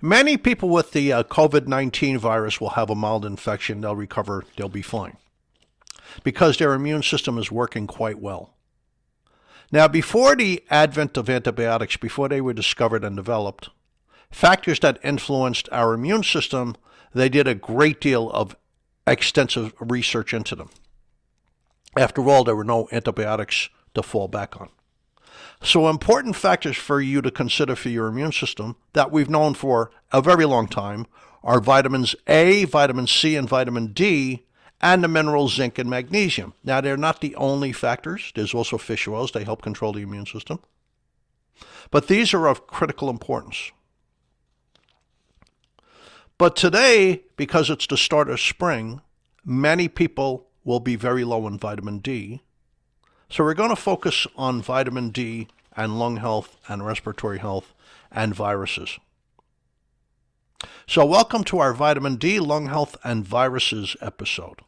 Many people with the COVID-19 virus will have a mild infection. They'll recover. They'll be fine because their immune system is working quite well. Now, before the advent of antibiotics, before they were discovered and developed, factors that influenced our immune system, they did a great deal of extensive research into them. After all, there were no antibiotics to fall back on. So important factors for you to consider for your immune system that we've known for a very long time are vitamins A, vitamin C, and vitamin D, and the minerals zinc and magnesium. Now, they're not the only factors. There's also fish oils. They help control the immune system. But these are of critical importance. But today, because it's the start of spring, many people will be very low in vitamin D. So we're going to focus on vitamin D and lung health and respiratory health and viruses. So welcome to our vitamin D, lung health, and viruses episode.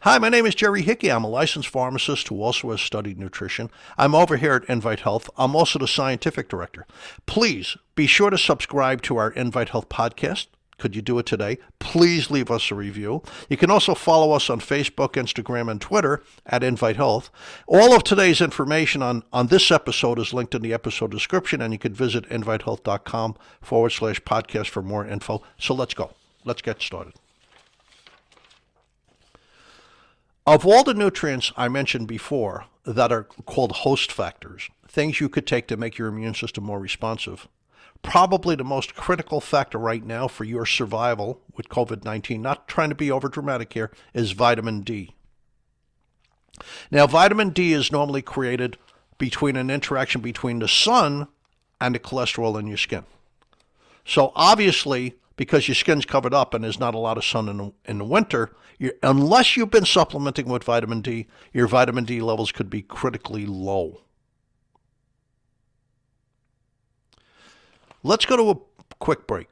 Hi, my name is Jerry Hickey. I'm a licensed pharmacist who also has studied nutrition. I'm over here at Invite Health. I'm also the scientific director. Please be sure to subscribe to our Invite Health podcast. Could you do it today? Please leave us a review. You can also follow us on Facebook, Instagram, and Twitter at Invite Health. All of today's information on this episode is linked in the episode description, and you can visit invitehealth.com/podcast for more info. So let's go. Let's get started. Of all the nutrients I mentioned before that are called host factors, things you could take to make your immune system more responsive, probably the most critical factor right now for your survival with COVID-19, not trying to be overdramatic here, is vitamin D. Now, vitamin D is normally created between an interaction between the sun and the cholesterol in your skin. So obviously, because your skin's covered up and there's not a lot of sun in the winter, unless you've been supplementing with vitamin D, your vitamin D levels could be critically low. Let's go to a quick break.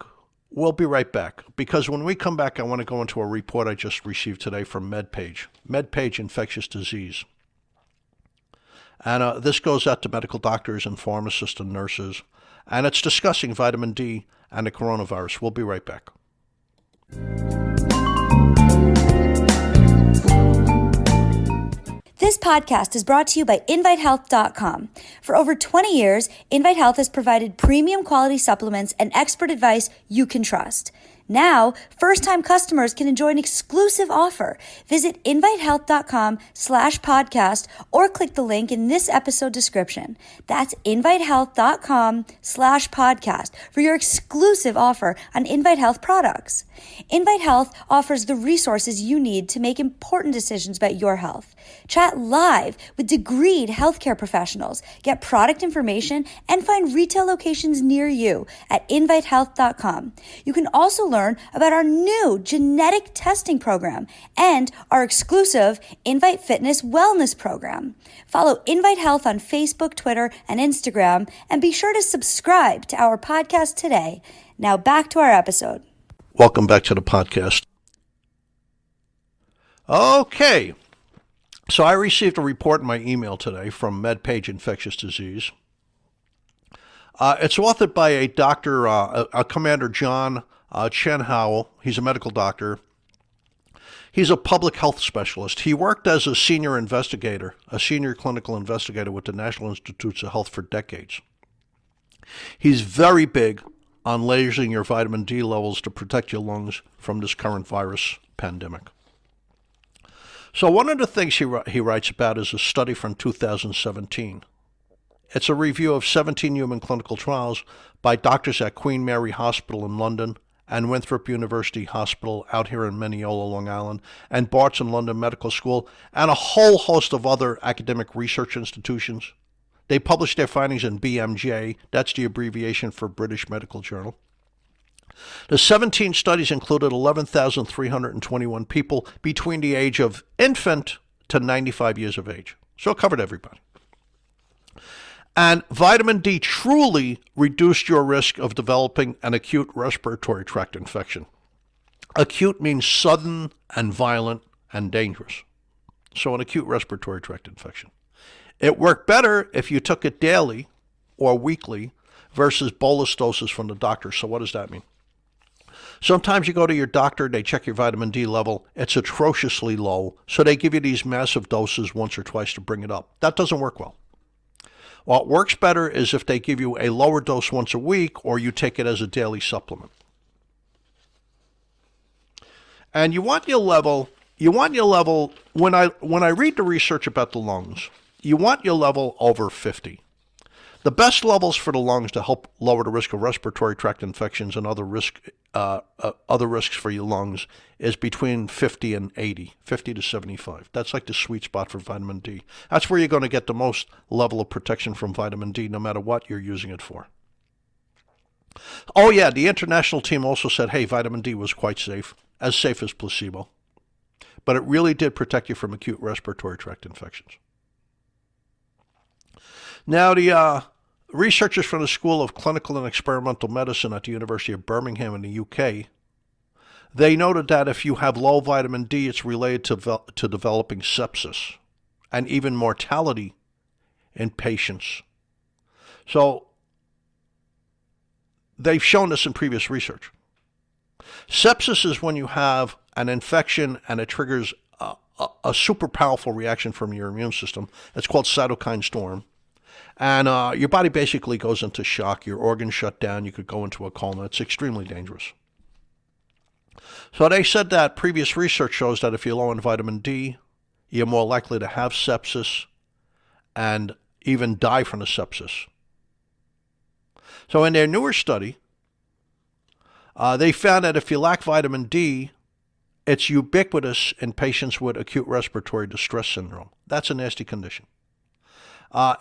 We'll be right back, because when we come back, I want to go into a report I just received today from MedPage Infectious Disease. And this goes out to medical doctors and pharmacists and nurses, and it's discussing vitamin D and the coronavirus. We'll be right back. This podcast is brought to you by InviteHealth.com. For over 20 years, Invite Health has provided premium quality supplements and expert advice you can trust. Now, first-time customers can enjoy an exclusive offer. Visit invitehealth.com/podcast or click the link in this episode description. That's invitehealth.com/podcast for your exclusive offer on Invite Health products. Invite Health offers the resources you need to make important decisions about your health. Chat live with degreed healthcare professionals, get product information, and find retail locations near you at invitehealth.com. You can also learn about our new genetic testing program and our exclusive Invite Fitness Wellness program. Follow Invite Health on Facebook, Twitter, and Instagram, and be sure to subscribe to our podcast today. Now back to our episode. Welcome back to the podcast. Okay. So I received a report in my email today from MedPage Infectious Disease. It's authored by a doctor, Commander John Chen Howell. He's a medical doctor. He's a public health specialist. He worked as a senior investigator, a senior clinical investigator with the National Institutes of Health for decades. He's very big on raising your vitamin D levels to protect your lungs from this current virus pandemic. So one of the things he writes about is a study from 2017. It's a review of 17 human clinical trials by doctors at Queen Mary Hospital in London and Winthrop University Hospital out here in Mineola, Long Island, and Barts and London Medical School, and a whole host of other academic research institutions. They published their findings in BMJ, that's the abbreviation for British Medical Journal. The 17 studies included 11,321 people between the age of infant to 95 years of age. So it covered everybody. And vitamin D truly reduced your risk of developing an acute respiratory tract infection. Acute means sudden and violent and dangerous. So an acute respiratory tract infection. It worked better if you took it daily or weekly versus bolus doses from the doctor. So what does that mean? Sometimes you go to your doctor, they check your vitamin D level, it's atrociously low, so they give you these massive doses once or twice to bring it up. That doesn't work well. What works better is if they give you a lower dose once a week or you take it as a daily supplement. And you want your level, when I read the research about the lungs, you want your level over 50. The best levels for the lungs to help lower the risk of respiratory tract infections and other risks for your lungs is between 50 and 80, 50 to 75. That's like the sweet spot for vitamin D. That's where you're going to get the most level of protection from vitamin D, no matter what you're using it for. Oh yeah, the international team also said, hey, vitamin D was quite safe as placebo. But it really did protect you from acute respiratory tract infections. Now, the researchers from the School of Clinical and Experimental Medicine at the University of Birmingham in the UK, they noted that if you have low vitamin D, it's related to developing sepsis and even mortality in patients. So they've shown this in previous research. Sepsis is when you have an infection and it triggers a super powerful reaction from your immune system. It's called cytokine storm. And your body basically goes into shock. Your organs shut down. You could go into a coma. It's extremely dangerous. So they said that previous research shows that if you're low in vitamin D, you're more likely to have sepsis and even die from the sepsis. So in their newer study, they found that if you lack vitamin D, it's ubiquitous in patients with acute respiratory distress syndrome. That's a nasty condition.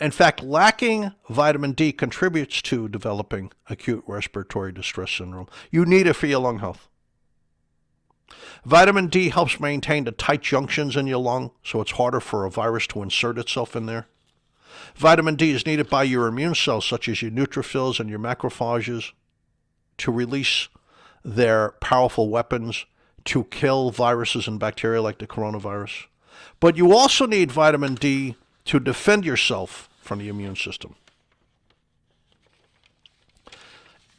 In fact, lacking vitamin D contributes to developing acute respiratory distress syndrome. You need it for your lung health. Vitamin D helps maintain the tight junctions in your lung, so it's harder for a virus to insert itself in there. Vitamin D is needed by your immune cells, such as your neutrophils and your macrophages, to release their powerful weapons to kill viruses and bacteria like the coronavirus. But you also need vitamin D to defend yourself from the immune system.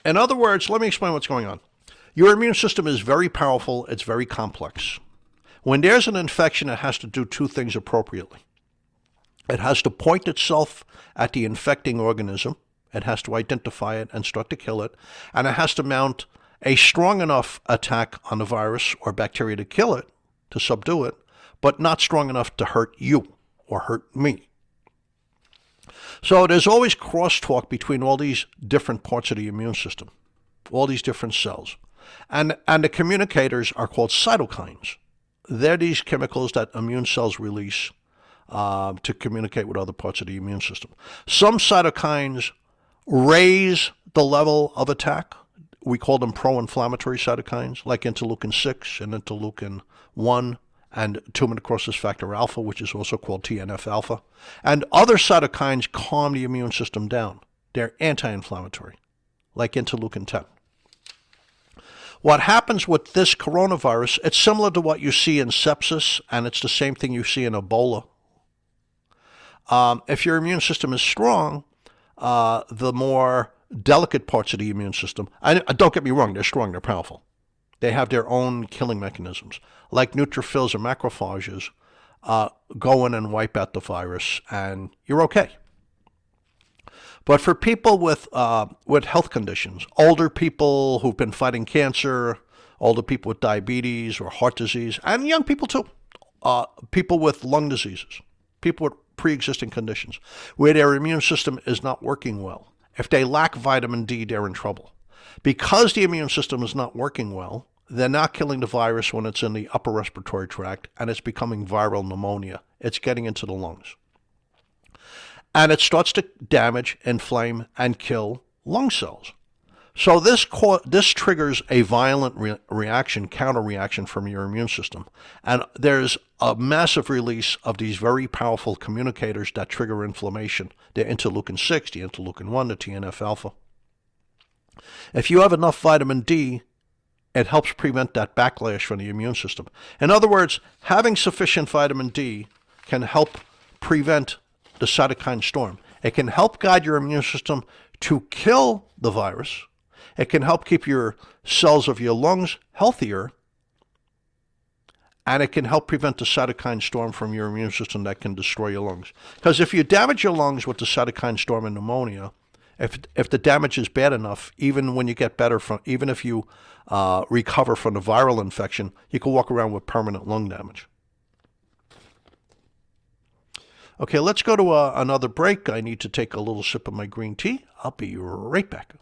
In other words, let me explain what's going on. Your immune system is very powerful. It's very complex. When there's an infection, it has to do two things appropriately. It has to point itself at the infecting organism. It has to identify it and start to kill it. And it has to mount a strong enough attack on the virus or bacteria to kill it, to subdue it, but not strong enough to hurt you or hurt me. So there's always crosstalk between all these different parts of the immune system, all these different cells. And the communicators are called cytokines. They're these chemicals that immune cells release to communicate with other parts of the immune system. Some cytokines raise the level of attack. We call them pro-inflammatory cytokines, like interleukin-6 and interleukin-1 and tumor necrosis factor alpha, which is also called TNF-alpha. And other cytokines calm the immune system down. They're anti-inflammatory, like interleukin-10. What happens with this coronavirus, it's similar to what you see in sepsis, and it's the same thing you see in Ebola. If your immune system is strong, the more delicate parts of the immune system, and don't get me wrong, they're strong, they're powerful. They have their own killing mechanisms, like neutrophils or macrophages go in and wipe out the virus, and you're okay. But for people with health conditions, older people who've been fighting cancer, older people with diabetes or heart disease, and young people too, people with lung diseases, people with pre-existing conditions, where their immune system is not working well. If they lack vitamin D, they're in trouble. Because the immune system is not working well, they're not killing the virus when it's in the upper respiratory tract, and it's becoming viral pneumonia. It's getting into the lungs. And it starts to damage, inflame, and kill lung cells. So this triggers a violent reaction, counter-reaction from your immune system. And there's a massive release of these very powerful communicators that trigger inflammation. The interleukin-6, the interleukin-1, the TNF-alpha. If you have enough vitamin D, it helps prevent that backlash from the immune system. In other words, having sufficient vitamin D can help prevent the cytokine storm. It can help guide your immune system to kill the virus. It can help keep your cells of your lungs healthier, and it can help prevent the cytokine storm from your immune system that can destroy your lungs. Because if you damage your lungs with the cytokine storm and pneumonia, if the damage is bad enough, even when you get better from, even if you recover from the viral infection, you can walk around with permanent lung damage. Okay, let's go to another break. I need to take a little sip of my green tea. I'll be right back.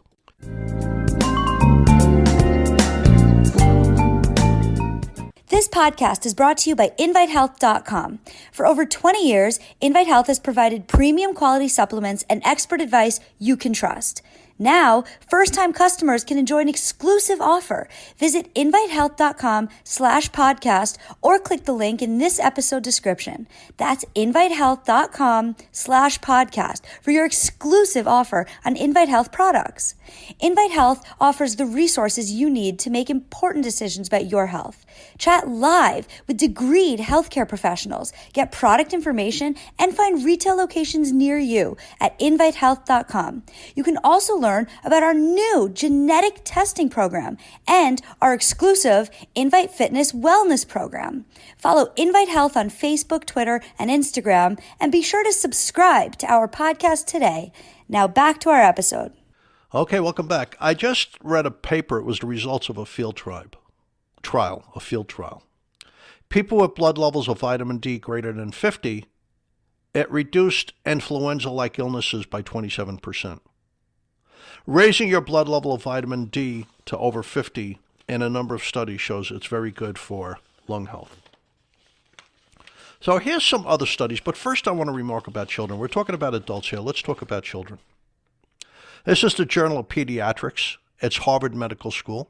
This podcast is brought to you by InviteHealth.com. For over 20 years, Invite Health has provided premium quality supplements and expert advice you can trust. Now, first-time customers can enjoy an exclusive offer. Visit invitehealth.com/podcast or click the link in this episode description. That's invitehealth.com/podcast for your exclusive offer on Invite Health products. Invite Health offers the resources you need to make important decisions about your health. Chat live with degreed healthcare professionals, get product information, and find retail locations near you at invitehealth.com. You can also learn about our new genetic testing program and our exclusive Invite Fitness Wellness program. Follow Invite Health on Facebook, Twitter, and Instagram, and be sure to subscribe to our podcast today. Now back to our episode. Okay, welcome back. I just read a paper. It was the results of a field trial. People with blood levels of vitamin D greater than 50, it reduced influenza-like illnesses by 27%. Raising your blood level of vitamin D to over 50 in a number of studies shows it's very good for lung health. So here's some other studies, but first I want to remark about children. We're talking about adults here. Let's talk about children. This is the Journal of Pediatrics. It's Harvard Medical School.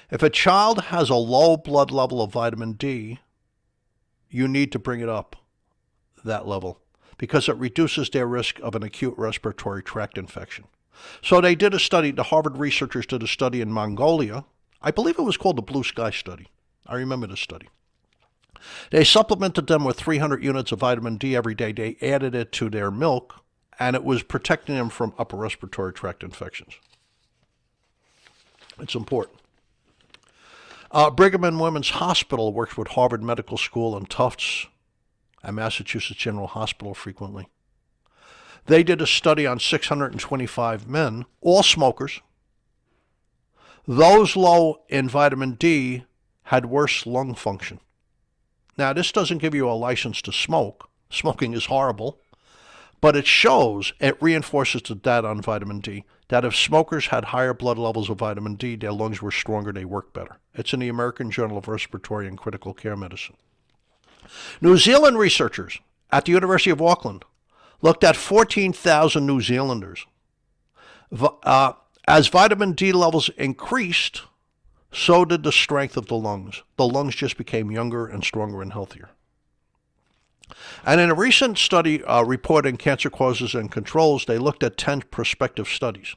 If a child has a low blood level of vitamin D, you need to bring it up, that level, because it reduces their risk of an acute respiratory tract infection. So they did a study, the Harvard researchers did a study in Mongolia. I believe it was called the Blue Sky Study. I remember this study. They supplemented them with 300 units of vitamin D every day. They added it to their milk, and it was protecting them from upper respiratory tract infections. It's important. Brigham and Women's Hospital works with Harvard Medical School and Tufts and Massachusetts General Hospital frequently. They did a study on 625 men, all smokers. Those low in vitamin D had worse lung function. Now, this doesn't give you a license to smoke. Smoking is horrible. But it shows, it reinforces the data on vitamin D, that if smokers had higher blood levels of vitamin D, their lungs were stronger, they worked better. It's in the American Journal of Respiratory and Critical Care Medicine. New Zealand researchers at the University of Auckland looked at 14,000 New Zealanders. As vitamin D levels increased, so did the strength of the lungs. The lungs just became younger and stronger and healthier. And in a recent study reporting cancer causes and controls, they looked at 10 prospective studies.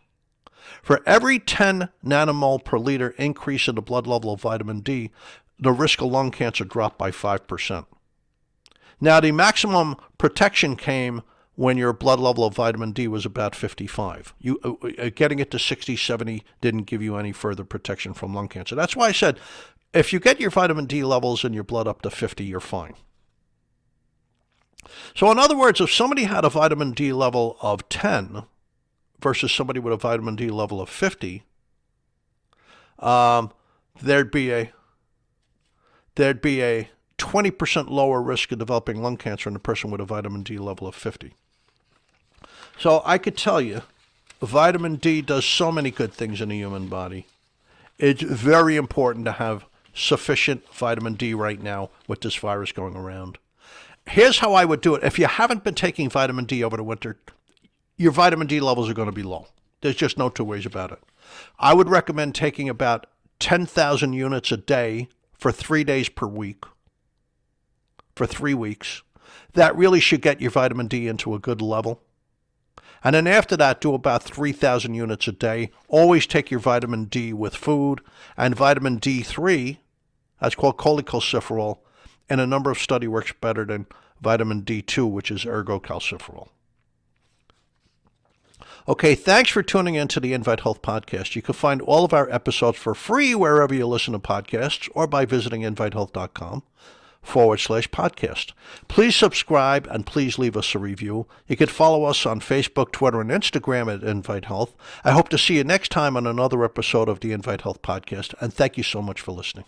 For every 10 nanomole per liter increase in the blood level of vitamin D, the risk of lung cancer dropped by 5%. Now, the maximum protection came when your blood level of vitamin D was about 55. Getting it to 60, 70 didn't give you any further protection from lung cancer. That's why I said, if you get your vitamin D levels in your blood up to 50, you're fine. So in other words, if somebody had a vitamin D level of 10 versus somebody with a vitamin D level of 50, there'd be a 20% lower risk of developing lung cancer in a person with a vitamin D level of 50. So I could tell you, vitamin D does so many good things in the human body. It's very important to have sufficient vitamin D right now with this virus going around. Here's how I would do it. If you haven't been taking vitamin D over the winter, your vitamin D levels are going to be low. There's just no two ways about it. I would recommend taking about 10,000 units a day for 3 days per week, for 3 weeks. That really should get your vitamin D into a good level. And then after that, do about 3,000 units a day. Always take your vitamin D with food. And vitamin D3, that's called cholecalciferol, and a number of studies works better than vitamin D2, which is ergocalciferol. Okay, thanks for tuning in to the Invite Health Podcast. You can find all of our episodes for free wherever you listen to podcasts or by visiting invitehealth.com/podcast. Please subscribe and please leave us a review. You can follow us on Facebook, Twitter, and Instagram at Invite Health. I hope to see you next time on another episode of the Invite Health Podcast, and thank you so much for listening.